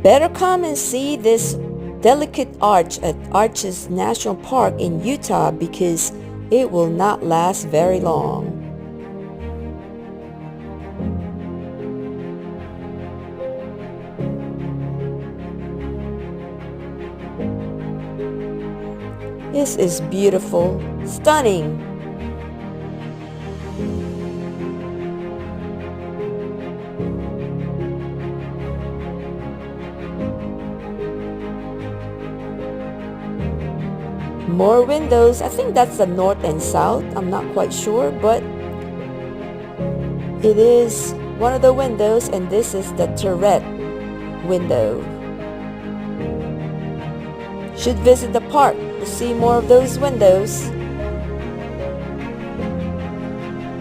Better come and see this delicate arch at Arches National Park in Utah because it will not last very long. This is beautiful, stunning. More windows. I think that's the north and south. I'm not quite sure, but it is one of the windows, and this is the turret window. Should visit the park to see more of those windows.